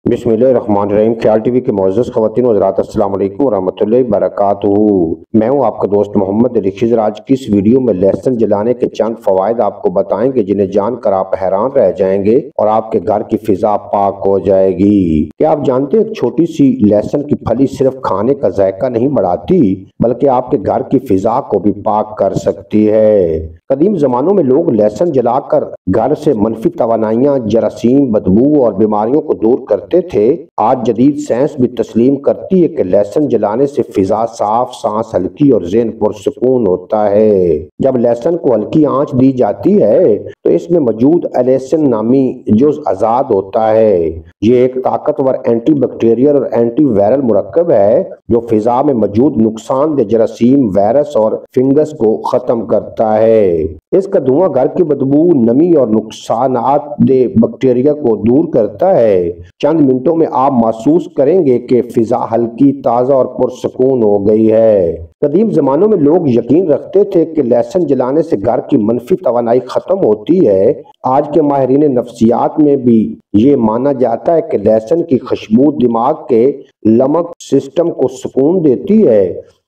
बिस्मिल्लाहिर्रहमानिर्रहीम। ख्याल टीवी के मोअज़्ज़ज़ ख़वातीन व हज़रात, अस्सलाम वालेकुम व रहमतुल्लाहि व बरकातुहू। मैं हूं आपका दोस्त मोहम्मद अली खिज़र। आज की इस वीडियो में लहसुन जलाने के चंद फ़वाइद आपको बताएंगे जिन्हें जानकर आप हैरान रह जाएंगे और आपके घर की फिजा पाक हो जाएगी। क्या आप जानते हैं छोटी सी लहसुन की फली सिर्फ खाने का जायका नहीं बढ़ाती बल्कि आपके घर की फिजा को भी पाक कर सकती है। कदीम जमानों में लोग लहसुन जलाकर घर से मनफी तवानाइयां, जरासीम, बदबू और बीमारियों को दूर करते थे। आज जदीद साइंस भी तस्लीम करती है कि लहसुन जलाने से फिजा साफ, सांस हल्की और ज़हन पुरसुकून होता है। जब लहसुन को हल्की आंच दी जाती है तो इसमें मौजूद अलैसिन नामी जुज़ आजाद होता है। ये एक ताकतवर एंटी बैक्टीरियल और एंटी वायरल मुरक्कब है जो फिजा में मौजूद नुकसानदेह जरासीम, वायरस और फंगस को खत्म करता है। इसका धुआं घर की बदबू, नमी और नुकसानदेह बैक्टीरिया को दूर करता है। चंद मिनटों में आप महसूस करेंगे कि फिजा हल्की, ताज़ा और पुरसुकून हो गई है। कदीम जमानों में लोग यकीन रखते थे कि लहसुन जलाने से घर की मनफी तवानाई खत्म होती है। आज के माहिरीन नफ्सियात में भी ये माना जाता है कि लहसुन की खुशबू दिमाग के लमक सिस्टम को सुकून देती है,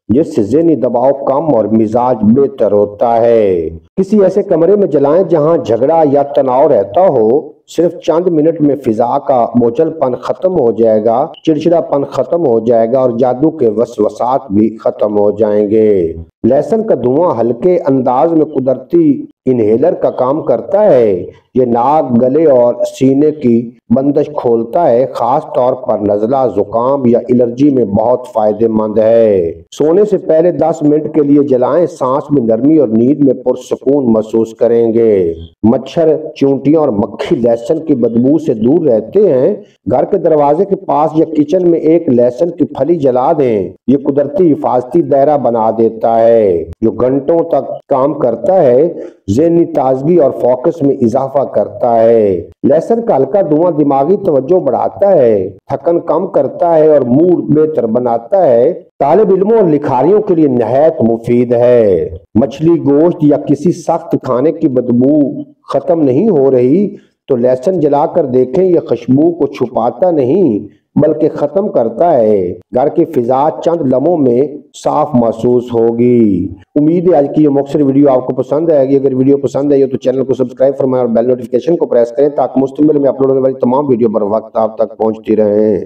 जिससे ज़हनी दबाव कम और मिजाज बेहतर होता है। किसी ऐसे कमरे में जलाएं जहां झगड़ा या तनाव रहता हो। सिर्फ चंद मिनट में फिजा का बोझलपन खत्म हो जाएगा, चिड़चिड़ापन खत्म हो जाएगा और जादू के वसवसात भी खत्म हो जाएंगे। लहसुन का धुआं हल्के अंदाज में कुदरती इनहेलर का काम करता है। ये नाक, गले और सीने की बंदिश खोलता है। खास तौर पर नज़ला, जुकाम या एलर्जी में बहुत फायदेमंद है। सोने से पहले 10 मिनट के लिए जलाएं। सांस में नरमी और नींद में पुरसुकून महसूस करेंगे। मच्छर, चींटियां और मक्खी लहसुन की बदबू से दूर रहते हैं। घर के दरवाजे के पास या किचन में एक लहसुन की फली जला दें। ये कुदरती हिफाजती दायरा बना देता है जो घंटों तक काम करता है, ज़हनी ताजगी और फोकस में इजाफा करता है। लहसुन का हल्का धुआं दिमागी तवज्जो बढ़ाता है, थकन कम करता है और मूड बेहतर बनाता है। तालिब इल्मों और लिखारियों के लिए नहायत मुफीद है। मछली, गोश्त या किसी सख्त खाने की बदबू खत्म नहीं हो रही तो लहसुन जलाकर देखें। यह खुशबू को छुपाता नहीं बल्कि खत्म करता है। घर की फिजा चंद लम्हों में साफ महसूस होगी। उम्मीद है आज की ये मुख्तसर वीडियो आपको पसंद आएगी। अगर वीडियो पसंद आई हो तो चैनल को सब्सक्राइब फरमाएं और बेल नोटिफिकेशन को प्रेस करें ताकि मुस्तकिल में अपलोड होने वाली तमाम वीडियो बर वक्त आप तक पहुंचती रहे।